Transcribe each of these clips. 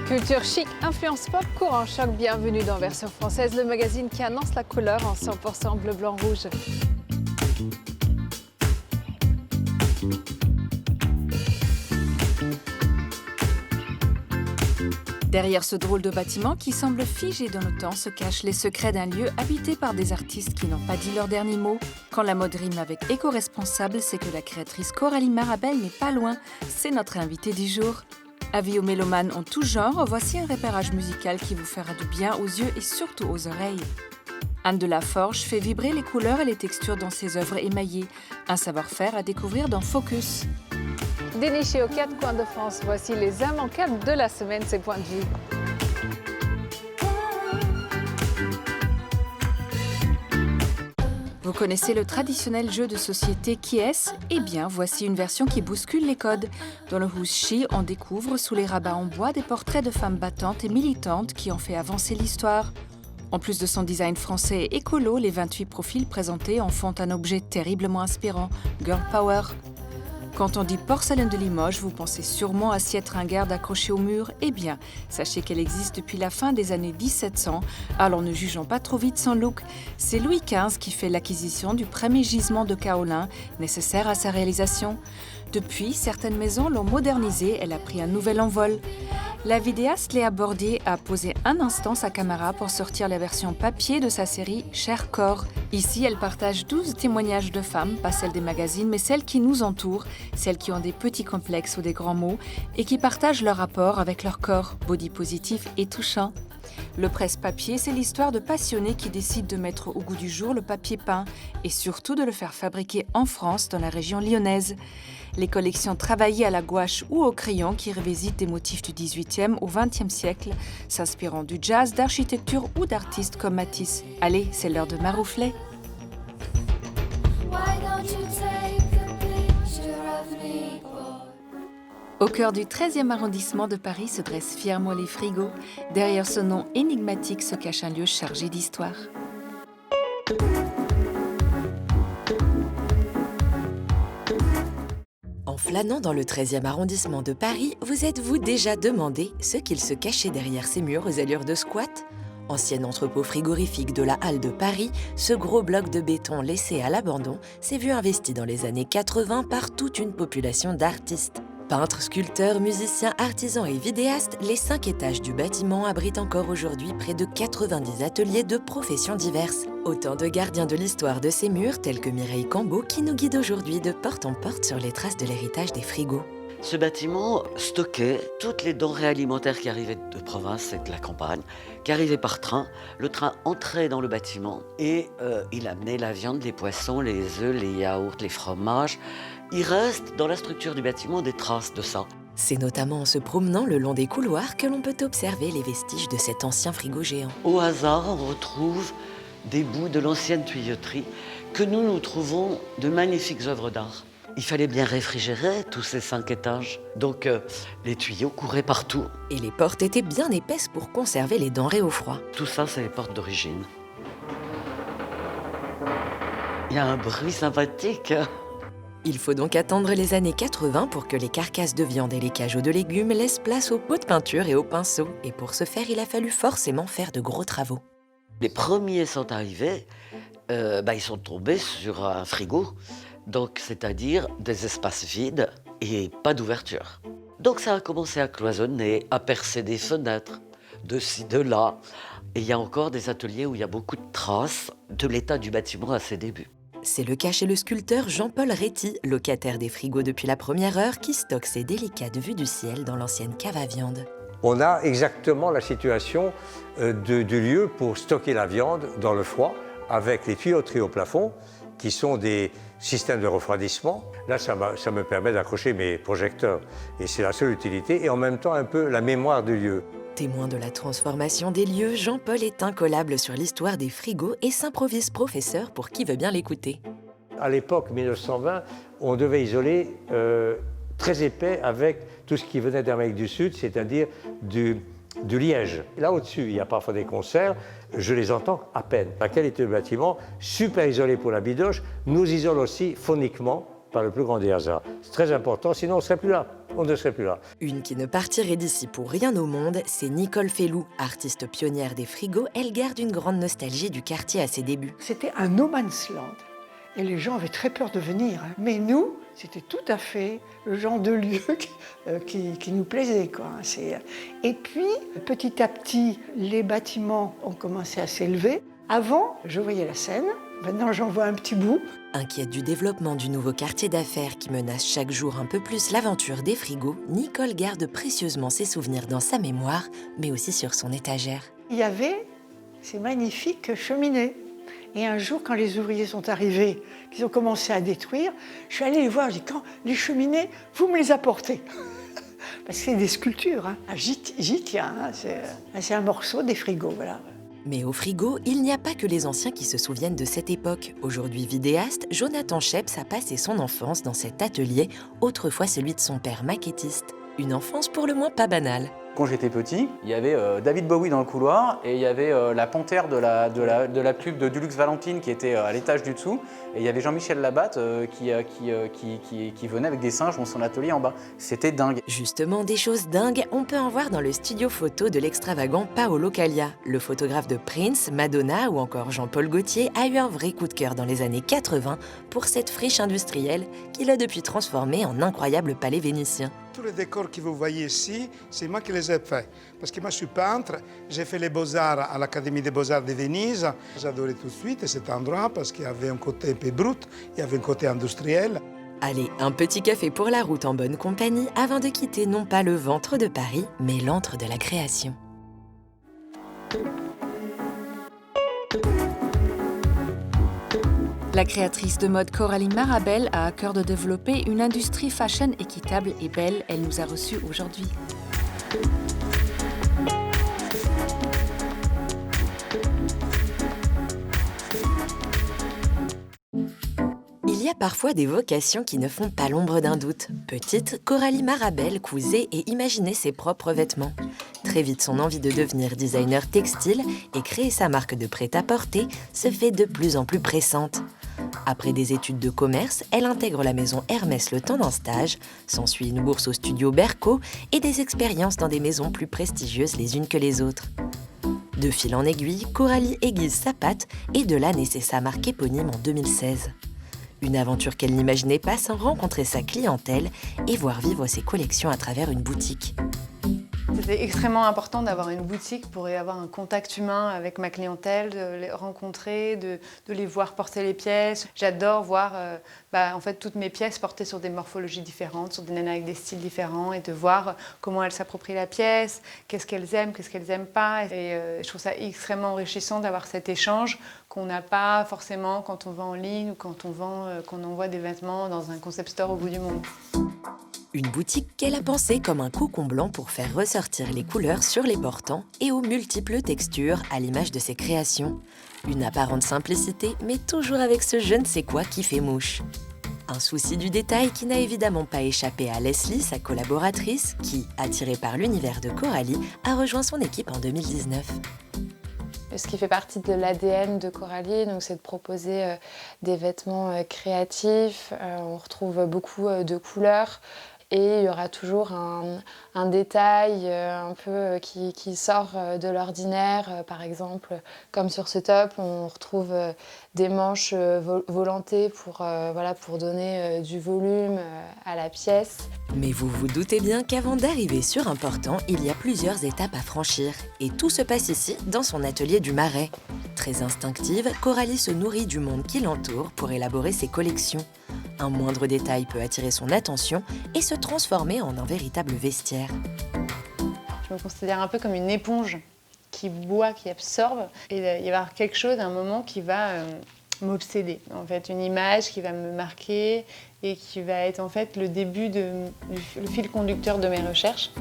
Culture chic, influence pop, courant choc, bienvenue dans Version Française, le magazine qui annonce la couleur en 100% bleu, blanc, rouge. Derrière ce drôle de bâtiment qui semble figé dans le temps se cachent les secrets d'un lieu habité par des artistes qui n'ont pas dit leur dernier mot. Quand la mode rime avec éco-responsable, c'est que la créatrice Coralie Marabel n'est pas loin. C'est notre invitée du jour. Avis aux mélomanes en tout genre, voici un repérage musical qui vous fera du bien aux yeux et surtout aux oreilles. Anne de la Forge fait vibrer les couleurs et les textures dans ses œuvres émaillées. Un savoir-faire à découvrir dans Focus. Dénichés aux quatre coins de France, voici les immanquables de la semaine, ses points de vue. Vous connaissez le traditionnel jeu de société Qui est-ce ? Eh bien, voici une version qui bouscule les codes. Dans le Who's She, on découvre sous les rabats en bois des portraits de femmes battantes et militantes qui ont fait avancer l'histoire. En plus de son design français et écolo, les 28 profils présentés en font un objet terriblement inspirant, Girl Power. Quand on dit porcelaine de Limoges, vous pensez sûrement assiette ringarde accrochée au mur. Eh bien, sachez qu'elle existe depuis la fin des années 1700, alors ne jugeons pas trop vite son look. C'est Louis XV qui fait l'acquisition du premier gisement de kaolin nécessaire à sa réalisation. Depuis, certaines maisons l'ont modernisée, elle a pris un nouvel envol. La vidéaste Léa Bordier a posé un instant sa caméra pour sortir la version papier de sa série Cher Corps. Ici, elle partage 12 témoignages de femmes, pas celles des magazines, mais celles qui nous entourent, celles qui ont des petits complexes ou des grands mots, et qui partagent leur rapport avec leur corps, body positif et touchant. Le presse-papier, c'est l'histoire de passionnés qui décident de mettre au goût du jour le papier peint et surtout de le faire fabriquer en France, dans la région lyonnaise. Les collections travaillées à la gouache ou au crayon qui revisitent des motifs du XVIIIe au XXe siècle, s'inspirant du jazz, d'architecture ou d'artistes comme Matisse. Allez, c'est l'heure de maroufler. Au cœur du 13e arrondissement de Paris se dresse fièrement les frigos. Derrière ce nom énigmatique se cache un lieu chargé d'histoire. En flânant dans le 13e arrondissement de Paris, vous êtes-vous déjà demandé ce qu'il se cachait derrière ces murs aux allures de squat ? Ancien entrepôt frigorifique de la Halle de Paris, ce gros bloc de béton laissé à l'abandon s'est vu investi dans les années 80 par toute une population d'artistes. Peintres, sculpteurs, musiciens, artisans et vidéastes, les 5 étages du bâtiment abritent encore aujourd'hui près de 90 ateliers de professions diverses. Autant de gardiens de l'histoire de ces murs, tels que Mireille Cambeau, qui nous guide aujourd'hui de porte en porte sur les traces de l'héritage des frigos. Ce bâtiment stockait toutes les denrées alimentaires qui arrivaient de province et de la campagne, qui arrivaient par train. Le train entrait dans le bâtiment et il amenait la viande, les poissons, les œufs, les yaourts, les fromages. Il reste dans la structure du bâtiment des traces de ça. C'est notamment en se promenant le long des couloirs que l'on peut observer les vestiges de cet ancien frigo géant. Au hasard, on retrouve des bouts de l'ancienne tuyauterie que nous trouvons de magnifiques œuvres d'art. Il fallait bien réfrigérer tous ces 5 étages. Donc les tuyaux couraient partout. Et les portes étaient bien épaisses pour conserver les denrées au froid. Tout ça, c'est les portes d'origine. Il y a un bruit sympathique. Il faut donc attendre les années 80 pour que les carcasses de viande et les cajots de légumes laissent place aux pots de peinture et aux pinceaux. Et pour ce faire, il a fallu forcément faire de gros travaux. Les premiers sont arrivés, ils sont tombés sur un frigo, donc c'est-à-dire des espaces vides et pas d'ouverture. Donc ça a commencé à cloisonner, à percer des fenêtres, de ci, de là. Et il y a encore des ateliers où il y a beaucoup de traces de l'état du bâtiment à ses débuts. C'est le cas chez le sculpteur Jean-Paul Réty, locataire des frigos depuis la première heure, qui stocke ses délicates vues du ciel dans l'ancienne cave à viande. On a exactement la situation du lieu pour stocker la viande dans le froid, avec les tuyauteries au plafond qui sont des systèmes de refroidissement. Là, ça me permet d'accrocher mes projecteurs. Et c'est la seule utilité, et en même temps un peu la mémoire du lieu. Témoin de la transformation des lieux, Jean-Paul est incollable sur l'histoire des frigos et s'improvise professeur pour qui veut bien l'écouter. À l'époque, 1920, on devait isoler très épais avec tout ce qui venait d'Amérique du Sud, c'est-à-dire du liège. Là au-dessus, il y a parfois des concerts, je les entends à peine. La qualité du bâtiment, super isolé pour la bidoche, nous isole aussi phoniquement par le plus grand des hasards. C'est très important, sinon on ne serait plus là. On ne serait plus là. Une qui ne partirait d'ici pour rien au monde, c'est Nicole Fellou, artiste pionnière des frigos. Elle garde une grande nostalgie du quartier à ses débuts. C'était un no man's land. Et les gens avaient très peur de venir. Mais nous, c'était tout à fait le genre de lieu qui nous plaisait, quoi. Et puis, petit à petit, les bâtiments ont commencé à s'élever. Avant, je voyais la Seine. Maintenant, j'en vois un petit bout. Inquiète du développement du nouveau quartier d'affaires qui menace chaque jour un peu plus l'aventure des frigos, Nicole garde précieusement ses souvenirs dans sa mémoire, mais aussi sur son étagère. Il y avait ces magnifiques cheminées. Et un jour, quand les ouvriers sont arrivés, qu'ils ont commencé à détruire, je suis allée les voir, je dis, quand les cheminées, vous me les apportez. Parce que c'est des sculptures, hein. J'y tiens, hein. C'est un morceau des frigos, voilà. Mais au frigo, il n'y a pas que les anciens qui se souviennent de cette époque. Aujourd'hui vidéaste, Jonathan Sheps a passé son enfance dans cet atelier, autrefois celui de son père maquettiste. Une enfance pour le moins pas banale. Quand j'étais petit, il y avait David Bowie dans le couloir et il y avait la panthère de la pub de Dulux Valentine qui était à l'étage du dessous. Et il y avait Jean-Michel Labatte qui venait avec des singes dans son atelier en bas. C'était dingue. Justement, des choses dingues, on peut en voir dans le studio photo de l'extravagant Paolo Calia. Le photographe de Prince, Madonna ou encore Jean-Paul Gaultier a eu un vrai coup de cœur dans les années 80 pour cette friche industrielle qu'il a depuis transformée en incroyable palais vénitien. Tous les décors que vous voyez ici, c'est moi qui les ai faits. Parce que moi, je suis peintre, j'ai fait les beaux-arts à l'Académie des beaux-arts de Venise. J'adorais tout de suite cet endroit parce qu'il y avait un côté un peu brut, il y avait un côté industriel. Allez, un petit café pour la route en bonne compagnie avant de quitter non pas le ventre de Paris, mais l'antre de la création. La créatrice de mode Coralie Marabel a à cœur de développer une industrie fashion équitable et belle. Elle nous a reçus aujourd'hui. Il y a parfois des vocations qui ne font pas l'ombre d'un doute. Petite, Coralie Marabel cousait et imaginait ses propres vêtements. Très vite, son envie de devenir designer textile et créer sa marque de prêt-à-porter se fait de plus en plus pressante. Après des études de commerce, elle intègre la maison Hermès le temps d'un stage, s'ensuit une bourse au studio Berco et des expériences dans des maisons plus prestigieuses les unes que les autres. De fil en aiguille, Coralie aiguise sa patte et de là naissait sa marque éponyme en 2016. Une aventure qu'elle n'imaginait pas sans rencontrer sa clientèle et voir vivre ses collections à travers une boutique. C'était extrêmement important d'avoir une boutique pour avoir un contact humain avec ma clientèle, de les rencontrer, de les voir porter les pièces. J'adore voir en fait, toutes mes pièces portées sur des morphologies différentes, sur des nanas avec des styles différents et de voir comment elles s'approprient la pièce, qu'est-ce qu'elles aiment pas. Et je trouve ça extrêmement enrichissant d'avoir cet échange qu'on n'a pas forcément quand on vend en ligne ou quand qu'on envoie des vêtements dans un concept store au bout du monde. Une boutique qu'elle a pensée comme un cocon blanc pour faire ressortir les couleurs sur les portants et aux multiples textures à l'image de ses créations. Une apparente simplicité, mais toujours avec ce je ne sais quoi qui fait mouche. Un souci du détail qui n'a évidemment pas échappé à Leslie, sa collaboratrice, qui, attirée par l'univers de Coralie, a rejoint son équipe en 2019. Ce qui fait partie de l'ADN de Coralie, donc, c'est de proposer des vêtements créatifs. On retrouve beaucoup de couleurs. Et il y aura toujours un détail un peu qui sort de l'ordinaire. Par exemple, comme sur ce top, on retrouve des manches volantées pour donner du volume à la pièce. Mais vous vous doutez bien qu'avant d'arriver sur un portant, il y a plusieurs étapes à franchir. Et tout se passe ici, dans son atelier du Marais. Très instinctive, Coralie se nourrit du monde qui l'entoure pour élaborer ses collections. Un moindre détail peut attirer son attention et se transformer en un véritable vestiaire. Je me considère un peu comme une éponge qui boit, qui absorbe. Et il va y avoir quelque chose, un moment qui va m'obséder. En fait, une image qui va me marquer et qui va être en fait le début le fil conducteur de mes recherches.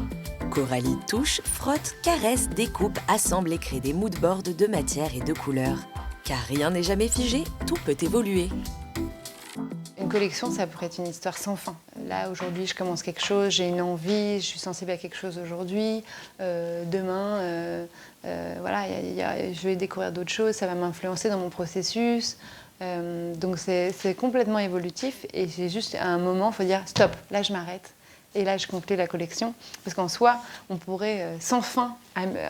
Coralie touche, frotte, caresse, découpe, assemble et crée des moodboards de matière et de couleurs. Car rien n'est jamais figé, tout peut évoluer. Une collection, ça pourrait être une histoire sans fin. Là, aujourd'hui, je commence quelque chose, j'ai une envie, je suis sensible à quelque chose aujourd'hui. Demain, voilà, je vais découvrir d'autres choses, ça va m'influencer dans mon processus. Donc c'est complètement évolutif et c'est juste à un moment, il faut dire stop, là je m'arrête. Et là, je conclue la collection. Parce qu'en soi, on pourrait sans fin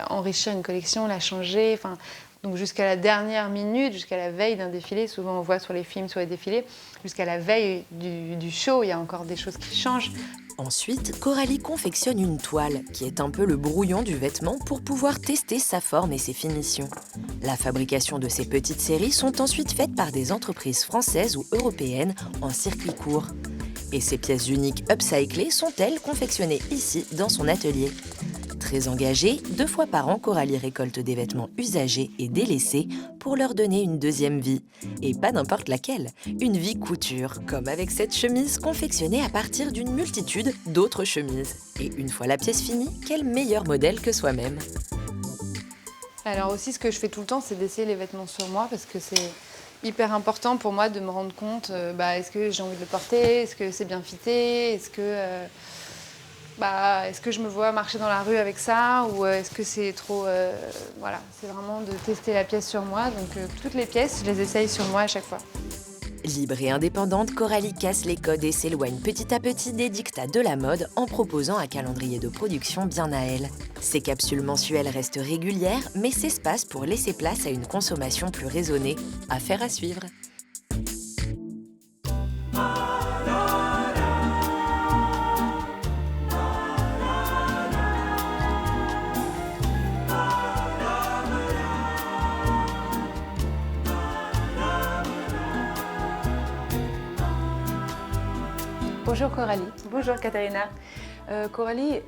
enrichir une collection, la changer. Enfin, donc jusqu'à la dernière minute, jusqu'à la veille d'un défilé, souvent on voit sur les films, sur les défilés, jusqu'à la veille du show, il y a encore des choses qui changent. Ensuite, Coralie confectionne une toile, qui est un peu le brouillon du vêtement pour pouvoir tester sa forme et ses finitions. La fabrication de ces petites séries sont ensuite faites par des entreprises françaises ou européennes en circuit court. Et ces pièces uniques upcyclées sont-elles confectionnées ici, dans son atelier. Très engagée, 2 fois par an, Coralie récolte des vêtements usagés et délaissés pour leur donner une deuxième vie. Et pas n'importe laquelle, une vie couture, comme avec cette chemise confectionnée à partir d'une multitude d'autres chemises. Et une fois la pièce finie, quel meilleur modèle que soi-même. Alors aussi, ce que je fais tout le temps, c'est d'essayer les vêtements sur moi parce que c'est hyper important pour moi de me rendre compte, est-ce que j'ai envie de le porter, est-ce que c'est bien fité, est-ce que je me vois marcher dans la rue avec ça ou est-ce que c'est trop... voilà, c'est vraiment de tester la pièce sur moi. Donc toutes les pièces, je les essaye sur moi à chaque fois. Libre et indépendante, Coralie casse les codes et s'éloigne petit à petit des dictats de la mode en proposant un calendrier de production bien à elle. Ses capsules mensuelles restent régulières, mais s'espacent pour laisser place à une consommation plus raisonnée. Affaire à suivre. Bonjour Coralie. Bonjour Katharina. Coralie,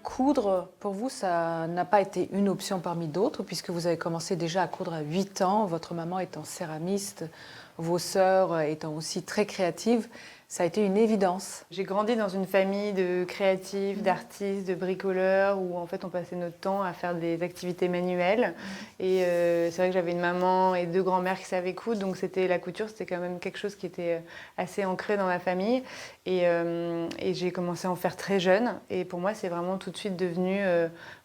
coudre, pour vous, ça n'a pas été une option parmi d'autres, puisque vous avez commencé déjà à coudre à 8 ans, votre maman étant céramiste, vos sœurs étant aussi très créatives. Ça a été une évidence. J'ai grandi dans une famille de créatifs, d'artistes, de bricoleurs, où en fait on passait notre temps à faire des activités manuelles. Et c'est vrai que j'avais une maman et 2 grands-mères qui savaient coudre, donc la couture, c'était quand même quelque chose qui était assez ancré dans ma famille. Et j'ai commencé à en faire très jeune. Et pour moi, c'est vraiment tout de suite devenu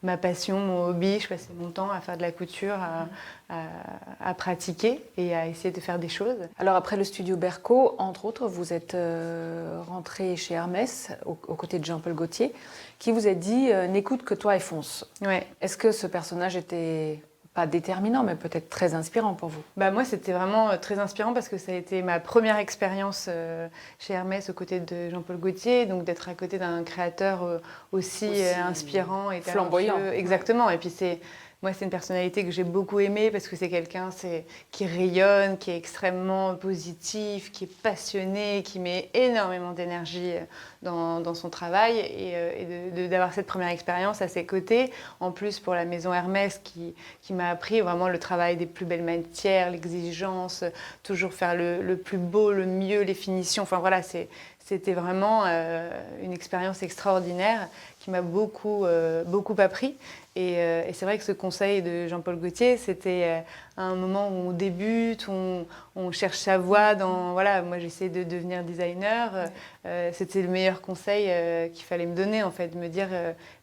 ma passion, mon hobby. Je passais mon temps à faire de la couture, à pratiquer et à essayer de faire des choses. Alors après le studio Berco, entre autres, vous êtes rentrée chez Hermès, aux côtés de Jean-Paul Gaultier, qui vous a dit « n'écoute que toi et fonce ». Ouais. Est-ce que ce personnage était pas déterminant, mais peut-être très inspirant pour vous? Moi, c'était vraiment très inspirant parce que ça a été ma première expérience chez Hermès aux côtés de Jean-Paul Gaultier, donc d'être à côté d'un créateur aussi inspirant et flamboyant. Exactement. Et puis moi, c'est une personnalité que j'ai beaucoup aimée parce que c'est quelqu'un qui rayonne, qui est extrêmement positif, qui est passionné, qui met énormément d'énergie dans son travail. Et d'avoir cette première expérience à ses côtés, en plus pour la maison Hermès qui m'a appris vraiment le travail des plus belles matières, l'exigence, toujours faire le plus beau, le mieux, les finitions. Enfin voilà, c'était vraiment une expérience extraordinaire qui m'a beaucoup appris. Et c'est vrai que ce conseil de Jean-Paul Gaultier, c'était un moment où on débute, on cherche sa voie. Moi, j'essaie de devenir designer. C'était le meilleur conseil qu'il fallait me donner, en fait, de me dire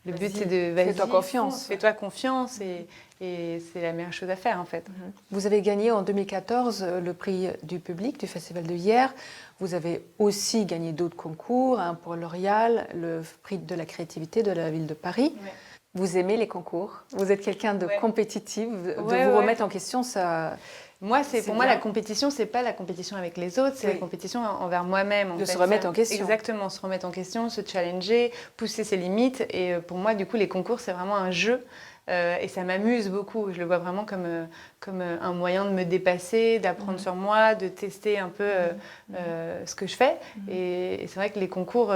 le but, c'est de vas-y, fais-toi confiance. Fais-toi confiance et c'est la meilleure chose à faire, en fait. Vous avez gagné en 2014 le prix du public du Festival de Hyères. Vous avez aussi gagné d'autres concours, pour L'Oréal, le prix de la créativité de la ville de Paris. Ouais. Vous aimez les concours? Vous êtes quelqu'un de compétitif, de vous remettre en question, ça... Pour moi, la compétition, c'est pas la compétition avec les autres, c'est la compétition envers moi-même. Se remettre en question. Exactement, se remettre en question, se challenger, pousser ses limites. Et pour moi, du coup, les concours, c'est vraiment un jeu. Et ça m'amuse beaucoup. Je le vois vraiment comme un moyen de me dépasser, d'apprendre sur moi, de tester un peu ce que je fais. Et c'est vrai que les concours,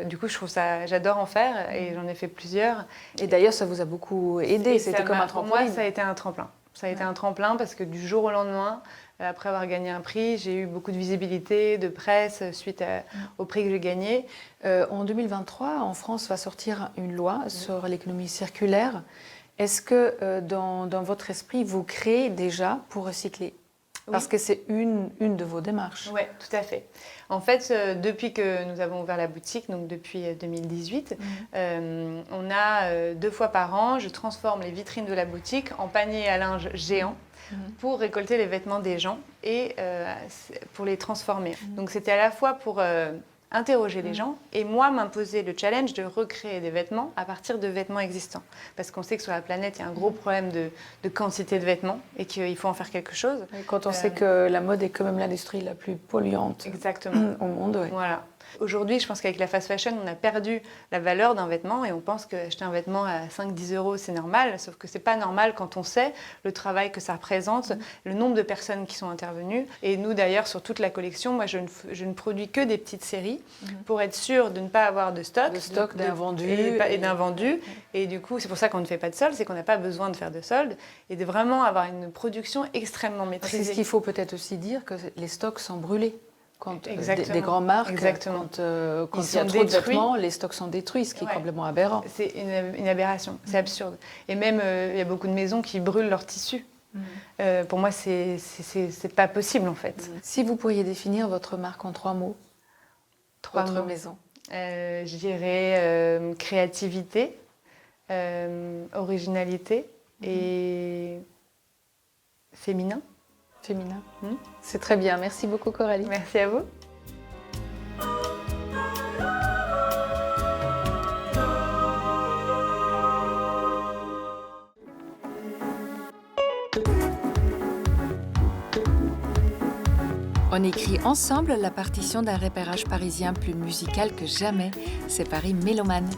du coup, je trouve ça, j'adore en faire et j'en ai fait plusieurs. Et d'ailleurs, ça vous a beaucoup aidé. C'était comme un tremplin. Pour moi, ça a été un tremplin. Ça a été un tremplin parce que du jour au lendemain, après avoir gagné un prix, j'ai eu beaucoup de visibilité, de presse suite au prix que j'ai gagné. En 2023, en France va sortir une loi sur l'économie circulaire. Est-ce que dans votre esprit, vous créez déjà pour recycler ? Parce que c'est une de vos démarches. Oui, tout à fait. En fait, depuis que nous avons ouvert la boutique, donc depuis 2018, on a 2 fois par an, je transforme les vitrines de la boutique en paniers à linge géants pour récolter les vêtements des gens et pour les transformer. Donc c'était à la fois pour interroger les gens et moi m'imposer le challenge de recréer des vêtements à partir de vêtements existants. Parce qu'on sait que sur la planète, il y a un gros problème de quantité de vêtements et qu'il faut en faire quelque chose. Et quand on sait que la mode est quand même l'industrie la plus polluante au monde. Ouais. Voilà. Aujourd'hui, je pense qu'avec la fast fashion, on a perdu la valeur d'un vêtement et on pense qu'acheter un vêtement à 5-10 euros, c'est normal. Sauf que c'est pas normal quand on sait le travail que ça représente, le nombre de personnes qui sont intervenues. Et nous, d'ailleurs, sur toute la collection, moi, je ne produis que des petites séries pour être sûre de ne pas avoir de stock. D'invendus. Et d'invendus. Et du coup, c'est pour ça qu'on ne fait pas de solde, c'est qu'on n'a pas besoin de faire de solde et de vraiment avoir une production extrêmement maîtrisée. C'est ce qu'il faut peut-être aussi dire, que les stocks sont brûlés. Quand des grandes marques, exactement. Quand il y a trop de vêtements, les stocks sont détruits, ce qui est complètement aberrant. C'est une aberration, c'est absurde. Et même, il y a beaucoup de maisons qui brûlent leurs tissus. Pour moi, c'est pas possible, en fait. Si vous pourriez définir votre marque en 3 mots, votre maison. Je dirais créativité, originalité et féminin. Féminin. C'est très bien. Merci beaucoup, Coralie. Merci à vous. On écrit ensemble la partition d'un repérage parisien plus musical que jamais. C'est Paris Mélomane.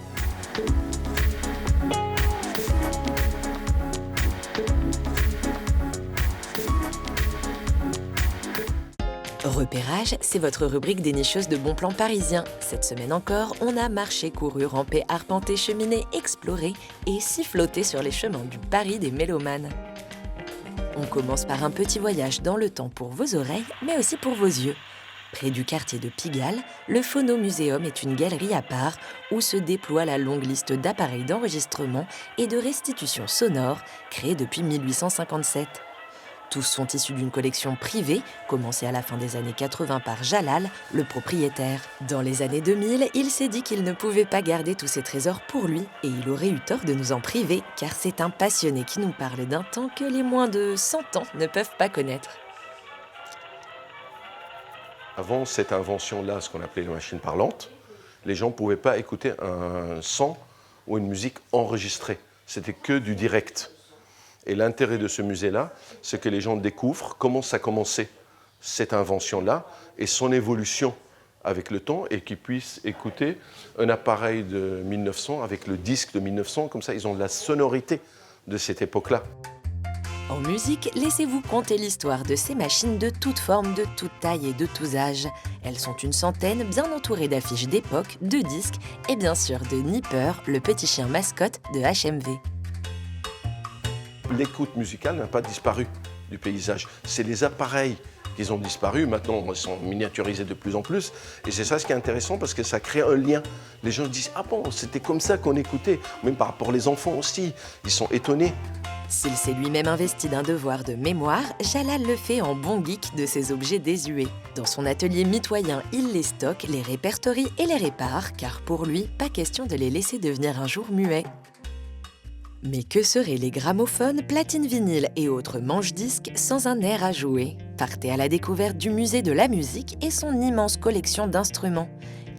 Repérage, c'est votre rubrique dénicheuse de bons plans parisiens. Cette semaine encore, on a marché, couru, rampé, arpenté, cheminé, exploré et siffloté sur les chemins du Paris des mélomanes. On commence par un petit voyage dans le temps pour vos oreilles, mais aussi pour vos yeux. Près du quartier de Pigalle, le Phonomuséum est une galerie à part où se déploie la longue liste d'appareils d'enregistrement et de restitution sonore créés depuis 1857. Tous sont issus d'une collection privée, commencée à la fin des années 80 par Jalal, le propriétaire. Dans les années 2000, il s'est dit qu'il ne pouvait pas garder tous ces trésors pour lui, et il aurait eu tort de nous en priver, car c'est un passionné qui nous parle d'un temps que les moins de 100 ans ne peuvent pas connaître. Avant cette invention-là, ce qu'on appelait les machines parlantes, les gens ne pouvaient pas écouter un son ou une musique enregistrée. C'était que du direct. Et l'intérêt de ce musée-là, c'est que les gens découvrent comment ça a commencé, cette invention-là, et son évolution avec le temps, et qu'ils puissent écouter un appareil de 1900 avec le disque de 1900, comme ça ils ont la sonorité de cette époque-là. En musique, laissez-vous conter l'histoire de ces machines de toutes formes, de toutes tailles et de tous âges. Elles sont une centaine, bien entourées d'affiches d'époque, de disques et bien sûr de Nipper, le petit chien mascotte de HMV. L'écoute musicale n'a pas disparu du paysage. C'est les appareils qui ont disparu. Maintenant, ils sont miniaturisés de plus en plus. Et c'est ça ce qui est intéressant parce que ça crée un lien. Les gens disent « Ah bon, c'était comme ça qu'on écoutait ». Même par rapport aux enfants aussi. Ils sont étonnés. S'il s'est lui-même investi d'un devoir de mémoire, Jalal le fait en bon geek de ces objets désuets. Dans son atelier mitoyen, il les stocke, les répertorie et les répare, car pour lui, pas question de les laisser devenir un jour muets. Mais que seraient les gramophones, platines vinyles et autres manches-disques sans un air à jouer? Partez à la découverte du musée de la musique et son immense collection d'instruments.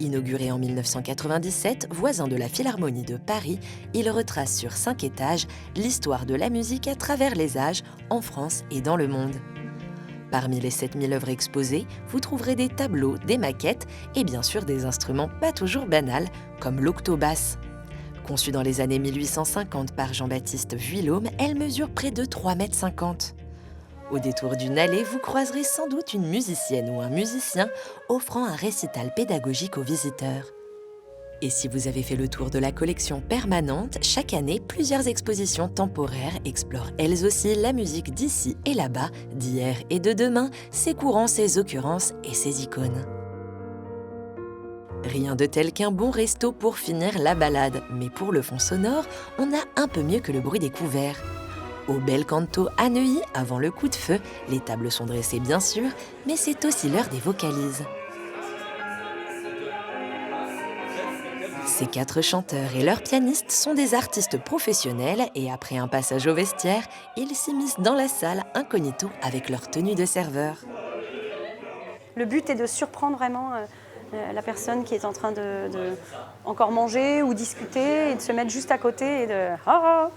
Inauguré en 1997, voisin de la Philharmonie de Paris, il retrace sur 5 étages l'histoire de la musique à travers les âges, en France et dans le monde. Parmi les 7000 œuvres exposées, vous trouverez des tableaux, des maquettes et bien sûr des instruments pas toujours banals, comme l'octobasse. Conçue dans les années 1850 par Jean-Baptiste Vuillaume, elle mesure près de 3,50 m. Au détour d'une allée, vous croiserez sans doute une musicienne ou un musicien offrant un récital pédagogique aux visiteurs. Et si vous avez fait le tour de la collection permanente, chaque année, plusieurs expositions temporaires explorent elles aussi la musique d'ici et là-bas, d'hier et de demain, ses courants, ses occurrences et ses icônes. Rien de tel qu'un bon resto pour finir la balade, mais pour le fond sonore, on a un peu mieux que le bruit des couverts. Au Bel Canto à Neuilly, avant le coup de feu, les tables sont dressées bien sûr, mais c'est aussi l'heure des vocalises. Ces 4 chanteurs et leurs pianistes sont des artistes professionnels et après un passage au vestiaire, ils s'immiscent dans la salle incognito avec leur tenue de serveur. Le but est de surprendre vraiment la personne qui est en train de encore manger ou discuter et de se mettre juste à côté et de « ah !»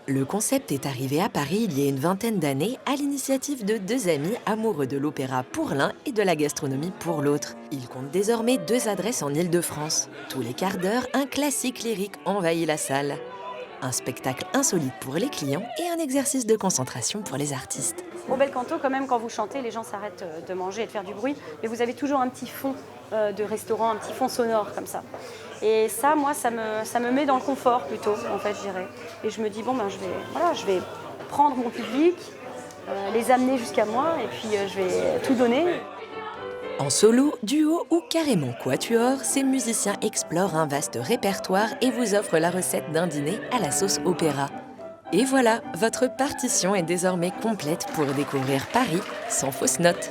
Le concept est arrivé à Paris il y a une vingtaine d'années à l'initiative de 2 amis amoureux de l'opéra pour l'un et de la gastronomie pour l'autre. Ils comptent désormais 2 adresses en Île-de-France. Tous les quarts d'heure, un classique lyrique envahit la salle. Un spectacle insolite pour les clients et un exercice de concentration pour les artistes. Au Bel Canto, quand même, quand vous chantez, les gens s'arrêtent de manger et de faire du bruit, mais vous avez toujours un petit fond de restaurant, un petit fond sonore comme ça. Et ça, moi, ça me met dans le confort plutôt, en fait, je dirais. Et je me dis, bon, ben, je vais prendre mon public, les amener jusqu'à moi, et puis je vais tout donner. En solo, duo ou carrément quatuor, ces musiciens explorent un vaste répertoire et vous offrent la recette d'un dîner à la sauce opéra. Et voilà, votre partition est désormais complète pour découvrir Paris sans fausses notes.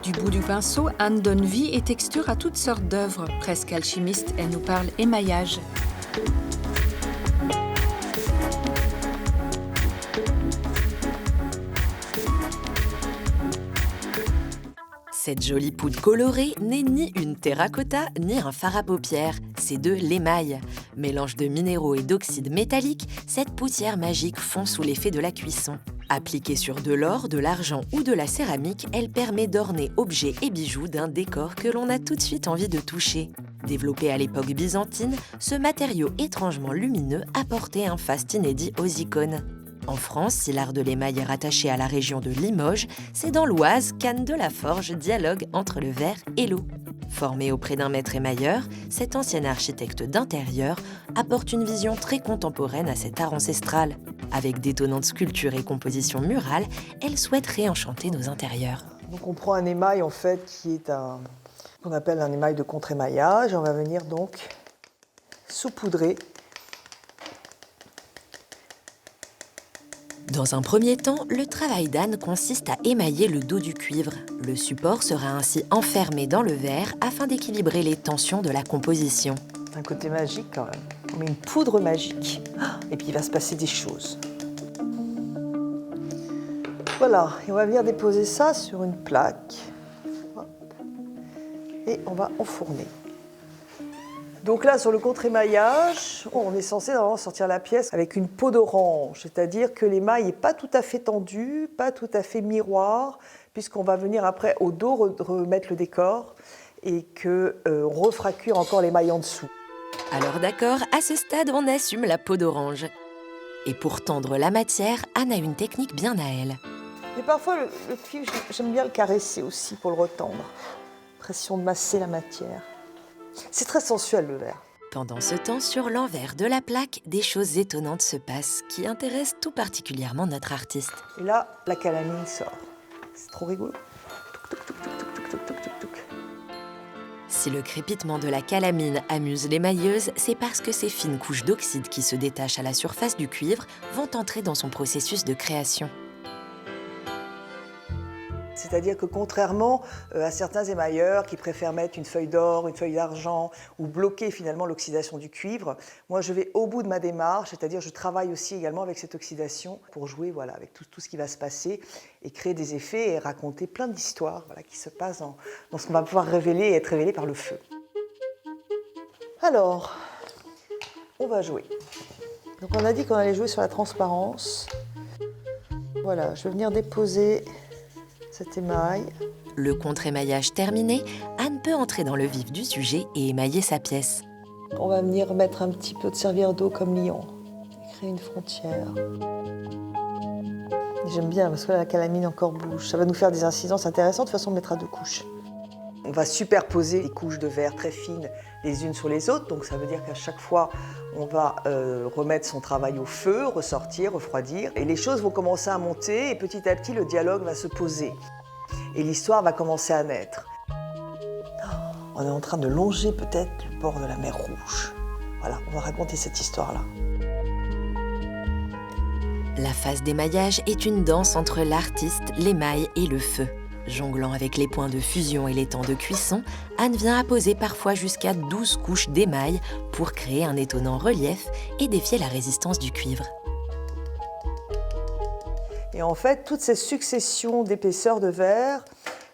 Du bout du pinceau, Anne donne vie et texture à toutes sortes d'œuvres. Presque alchimiste, elle nous parle émaillage. Cette jolie poudre colorée n'est ni une terracotta ni un fard à paupières, c'est de l'émail. Mélange de minéraux et d'oxydes métalliques, cette poussière magique fond sous l'effet de la cuisson. Appliquée sur de l'or, de l'argent ou de la céramique, elle permet d'orner objets et bijoux d'un décor que l'on a tout de suite envie de toucher. Développé à l'époque byzantine, ce matériau étrangement lumineux apportait un faste inédit aux icônes. En France, si l'art de l'émail est rattaché à la région de Limoges, c'est dans l'Oise qu'Anne de la Forge dialogue entre le verre et l'eau. Formée auprès d'un maître émailleur, cette ancienne architecte d'intérieur apporte une vision très contemporaine à cet art ancestral. Avec d'étonnantes sculptures et compositions murales, elle souhaite réenchanter nos intérieurs. Donc on prend un émail en fait qui est qu'on appelle un émail de contre-émaillage. On va venir donc saupoudrer. Dans un premier temps, le travail d'Anne consiste à émailler le dos du cuivre. Le support sera ainsi enfermé dans le verre afin d'équilibrer les tensions de la composition. Un côté magique quand même. On met une poudre magique et puis il va se passer des choses. Voilà, et on va venir déposer ça sur une plaque. Hop. Et on va enfourner. Donc là, sur le contre-émaillage, on est censé normalement sortir la pièce avec une peau d'orange, c'est-à-dire que l'émail n'est pas tout à fait tendu, pas tout à fait miroir, puisqu'on va venir après au dos remettre le décor et qu'on refracture encore l'émail en dessous. Alors d'accord, à ce stade, on assume la peau d'orange. Et pour tendre la matière, Anne a une technique bien à elle. Mais parfois, le cuivre, j'aime bien le caresser aussi pour le retendre. Pression de masser la matière. C'est très sensuel, le verre. Pendant ce temps, sur l'envers de la plaque, des choses étonnantes se passent qui intéressent tout particulièrement notre artiste. Et là, la calamine sort. C'est trop rigolo. Si le crépitement de la calamine amuse les mailleuses, c'est parce que ces fines couches d'oxyde qui se détachent à la surface du cuivre vont entrer dans son processus de création. C'est-à-dire que contrairement à certains émailleurs qui préfèrent mettre une feuille d'or, une feuille d'argent ou bloquer finalement l'oxydation du cuivre, moi je vais au bout de ma démarche, c'est-à-dire je travaille aussi également avec cette oxydation pour jouer voilà, avec tout ce qui va se passer et créer des effets et raconter plein d'histoires voilà, qui se passent dans ce qu'on va pouvoir révéler et être révélé par le feu. Alors, on va jouer. Donc on a dit qu'on allait jouer sur la transparence. Voilà, je vais venir déposer cet émail. Le contre-émaillage terminé, Anne peut entrer dans le vif du sujet et émailler sa pièce. On va venir mettre un petit peu de serviette d'eau comme liant, créer une frontière. J'aime bien parce que là, la calamine encore bouge. Ça va nous faire des incidences intéressantes. De toute façon, on mettra 2 couches. On va superposer les couches de verre très fines les unes sur les autres. Donc ça veut dire qu'à chaque fois, on va remettre son travail au feu, ressortir, refroidir. Et les choses vont commencer à monter et petit à petit, le dialogue va se poser. Et l'histoire va commencer à naître. On est en train de longer peut-être le bord de la mer Rouge. Voilà, on va raconter cette histoire-là. La phase d'émaillage est une danse entre l'artiste, l'émail et le feu. Jonglant avec les points de fusion et les temps de cuisson, Anne vient apposer parfois jusqu'à 12 couches d'émail pour créer un étonnant relief et défier la résistance du cuivre. Et en fait, toute cette succession d'épaisseurs de verre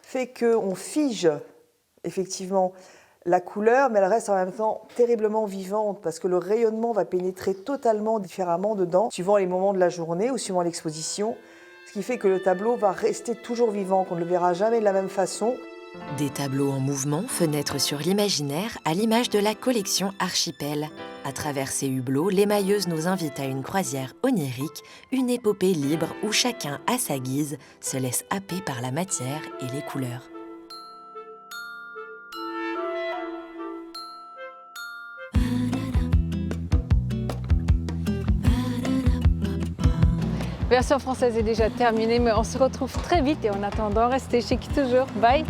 fait qu'on fige effectivement la couleur, mais elle reste en même temps terriblement vivante parce que le rayonnement va pénétrer totalement différemment dedans, suivant les moments de la journée ou suivant l'exposition. Ce qui fait que le tableau va rester toujours vivant, qu'on ne le verra jamais de la même façon. Des tableaux en mouvement, fenêtres sur l'imaginaire, à l'image de la collection Archipel. À travers ces hublots, l'émailleuse nous invite à une croisière onirique, une épopée libre où chacun, à sa guise, se laisse happer par la matière et les couleurs. La version française est déjà terminée, mais on se retrouve très vite et en attendant, restez chic toujours. Bye!